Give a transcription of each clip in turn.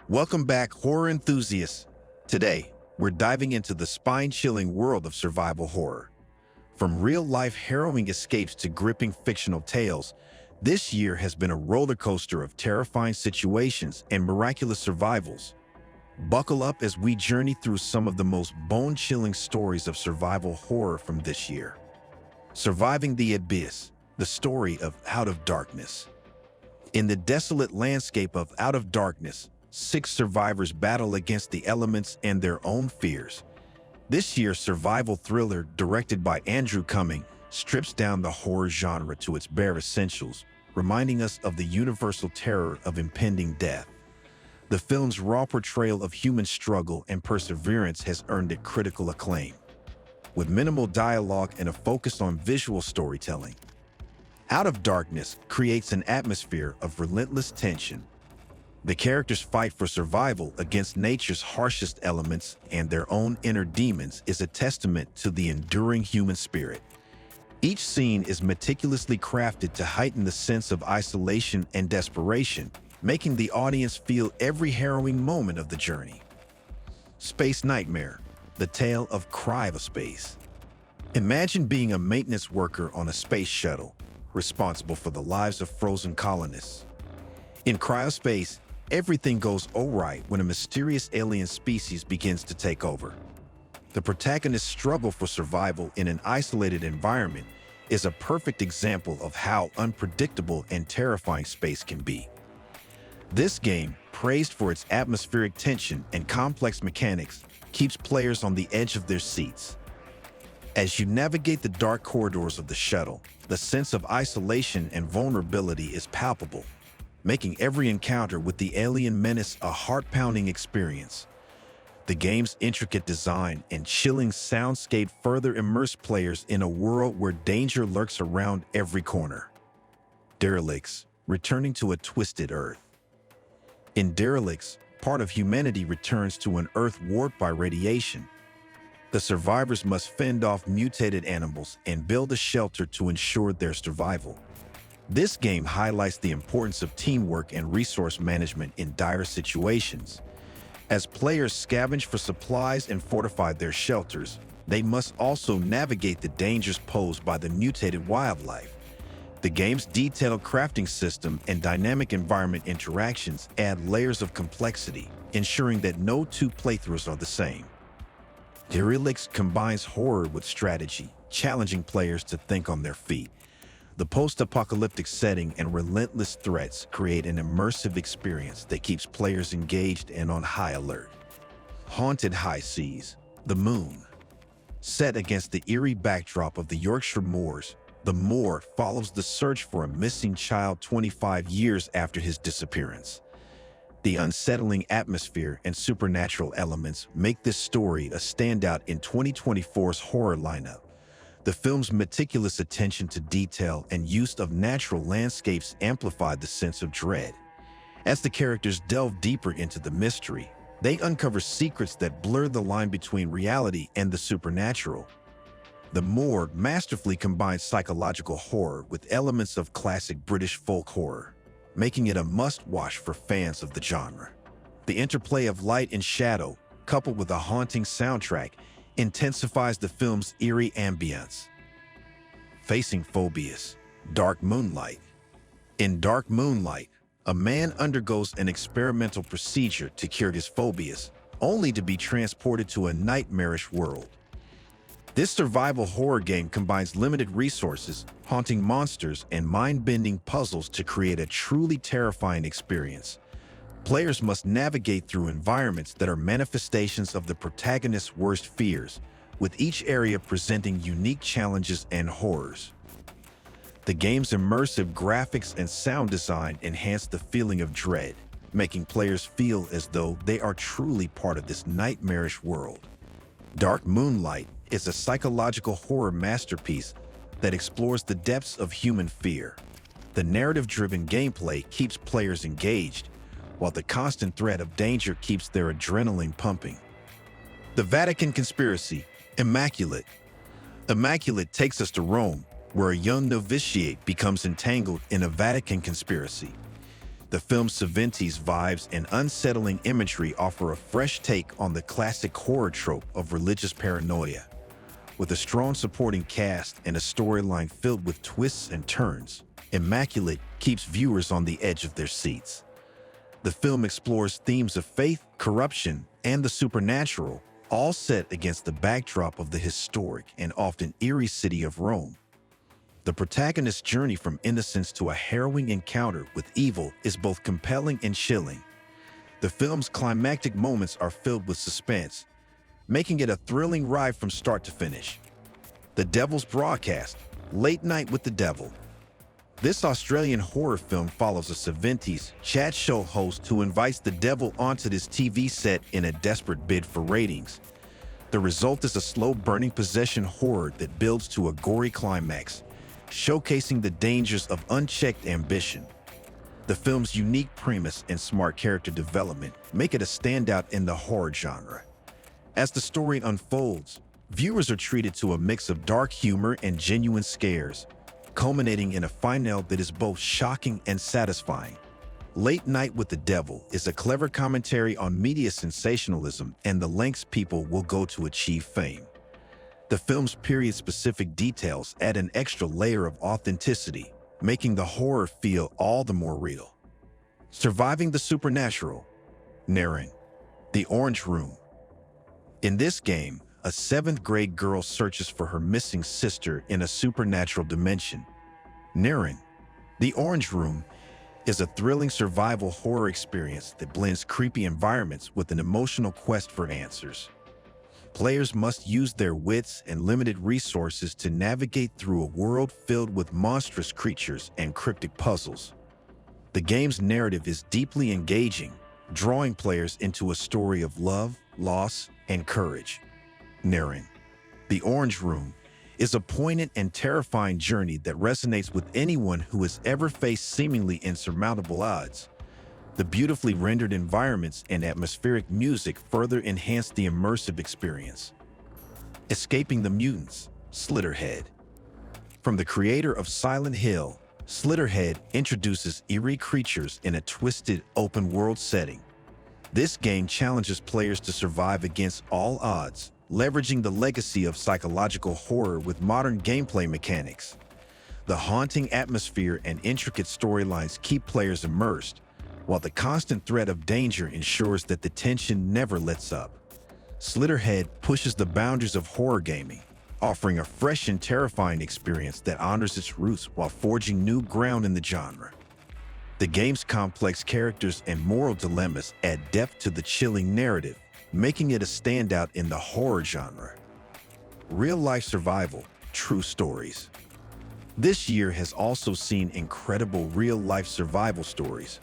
Welcome back, horror enthusiasts. Today, we're diving into the spine-chilling world of survival horror. From real-life harrowing escapes to gripping fictional tales, this year has been a roller coaster of terrifying situations and miraculous survivals. Buckle up as we journey through some of the most bone-chilling stories of survival horror from this year. Surviving the Abyss, the story of Out of Darkness. In the desolate landscape of Out of Darkness, 6 survivors battle against the elements and their own fears. This year's survival thriller, directed by Andrew Cumming, strips down the horror genre to its bare essentials, reminding us of the universal terror of impending death. The film's raw portrayal of human struggle and perseverance has earned it critical acclaim. With minimal dialogue and a focus on visual storytelling, Out of Darkness creates an atmosphere of relentless tension. The characters' fight for survival against nature's harshest elements and their own inner demons is a testament to the enduring human spirit. Each scene is meticulously crafted to heighten the sense of isolation and desperation, making the audience feel every harrowing moment of the journey. Space Nightmare, the tale of cryospace. Imagine being a maintenance worker on a space shuttle, responsible for the lives of frozen colonists. In cryospace, everything goes awry when a mysterious alien species begins to take over. The protagonist's struggle for survival in an isolated environment is a perfect example of how unpredictable and terrifying space can be. This game, praised for its atmospheric tension and complex mechanics, keeps players on the edge of their seats. As you navigate the dark corridors of the shuttle, the sense of isolation and vulnerability is palpable, making every encounter with the alien menace a heart-pounding experience. The game's intricate design and chilling soundscape further immerse players in a world where danger lurks around every corner. Derix, returning to a twisted Earth. In Derix, part of humanity returns to an Earth warped by radiation. The survivors must fend off mutated animals and build a shelter to ensure their survival. This game highlights the importance of teamwork and resource management in dire situations. As players scavenge for supplies and fortify their shelters, they must also navigate the dangers posed by the mutated wildlife. The game's detailed crafting system and dynamic environment interactions add layers of complexity, ensuring that no 2 playthroughs are the same. Derix combines horror with strategy, challenging players to think on their feet. The post-apocalyptic setting and relentless threats create an immersive experience that keeps players engaged and on high alert. Haunted High Seas, The Moon. Set against the eerie backdrop of the Yorkshire Moors, The Moor follows the search for a missing child 25 years after his disappearance. The unsettling atmosphere and supernatural elements make this story a standout in 2024's horror lineup. The film's meticulous attention to detail and use of natural landscapes amplify the sense of dread. As the characters delve deeper into the mystery, they uncover secrets that blur the line between reality and the supernatural. The Moor masterfully combines psychological horror with elements of classic British folk horror, making it a must-watch for fans of the genre. The interplay of light and shadow, coupled with a haunting soundtrack, intensifies the film's eerie ambience. Facing phobias, Dark Moonlight. In Dark Moonlight, a man undergoes an experimental procedure to cure his phobias, only to be transported to a nightmarish world. This survival horror game combines limited resources, haunting monsters, and mind-bending puzzles to create a truly terrifying experience. Players must navigate through environments that are manifestations of the protagonist's worst fears, with each area presenting unique challenges and horrors. The game's immersive graphics and sound design enhance the feeling of dread, making players feel as though they are truly part of this nightmarish world. Dark Moonlight is a psychological horror masterpiece that explores the depths of human fear. The narrative-driven gameplay keeps players engaged, while the constant threat of danger keeps their adrenaline pumping. The Vatican Conspiracy, Immaculate. Immaculate takes us to Rome, where a young novitiate becomes entangled in a Vatican conspiracy. The film's 70s vibes and unsettling imagery offer a fresh take on the classic horror trope of religious paranoia. With a strong supporting cast and a storyline filled with twists and turns, Immaculate keeps viewers on the edge of their seats. The film explores themes of faith, corruption, and the supernatural, all set against the backdrop of the historic and often eerie city of Rome. The protagonist's journey from innocence to a harrowing encounter with evil is both compelling and chilling. The film's climactic moments are filled with suspense, making it a thrilling ride from start to finish. The Devil's Broadcast, Late Night with the Devil. This Australian horror film follows a 70s chat show host who invites the devil onto this TV set in a desperate bid for ratings. The result is a slow-burning possession horror that builds to a gory climax, showcasing the dangers of unchecked ambition. The film's unique premise and smart character development make it a standout in the horror genre. As the story unfolds, viewers are treated to a mix of dark humor and genuine scares, culminating in a finale that is both shocking and satisfying. Late Night with the Devil is a clever commentary on media sensationalism and the lengths people will go to achieve fame. The film's period-specific details add an extra layer of authenticity, making the horror feel all the more real. Surviving the Supernatural. Naring, The Orange Room. In this game, a 7th-grade girl searches for her missing sister in a supernatural dimension. Naring, The Orange Room is a thrilling survival horror experience that blends creepy environments with an emotional quest for answers. Players must use their wits and limited resources to navigate through a world filled with monstrous creatures and cryptic puzzles. The game's narrative is deeply engaging, drawing players into a story of love, loss, and courage. Naring, The Orange Room is a poignant and terrifying journey that resonates with anyone who has ever faced seemingly insurmountable odds. The beautifully rendered environments and atmospheric music further enhance the immersive experience. Escaping the Mutants, Slitter Head. From the creator of Silent Hill, Slitter Head introduces eerie creatures in a twisted, open-world setting. This game challenges players to survive against all odds, leveraging the legacy of psychological horror with modern gameplay mechanics. The haunting atmosphere and intricate storylines keep players immersed, while the constant threat of danger ensures that the tension never lets up. Slitter Head pushes the boundaries of horror gaming, offering a fresh and terrifying experience that honors its roots while forging new ground in the genre. The game's complex characters and moral dilemmas add depth to the chilling narrative, making it a standout in the horror genre. Real-life survival, true stories. This year has also seen incredible real-life survival stories.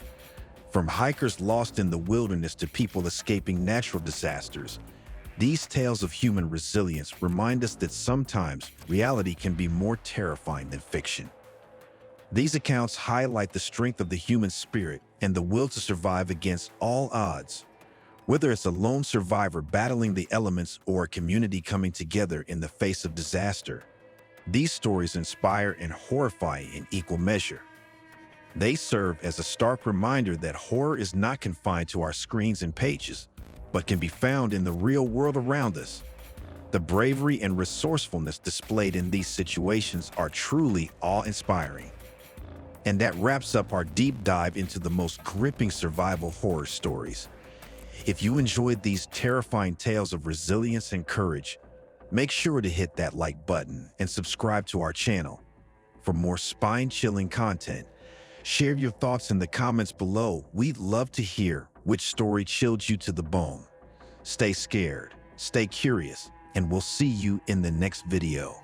From hikers lost in the wilderness to people escaping natural disasters, these tales of human resilience remind us that sometimes reality can be more terrifying than fiction. These accounts highlight the strength of the human spirit and the will to survive against all odds. Whether it's a lone survivor battling the elements or a community coming together in the face of disaster, these stories inspire and horrify in equal measure. They serve as a stark reminder that horror is not confined to our screens and pages, but can be found in the real world around us. The bravery and resourcefulness displayed in these situations are truly awe-inspiring. And that wraps up our deep dive into the most gripping survival horror stories. If you enjoyed these terrifying tales of resilience and courage, make sure to hit that like button and subscribe to our channel. For more spine-chilling content, share your thoughts in the comments below. We'd love to hear which story chilled you to the bone. Stay scared, stay curious, and we'll see you in the next video.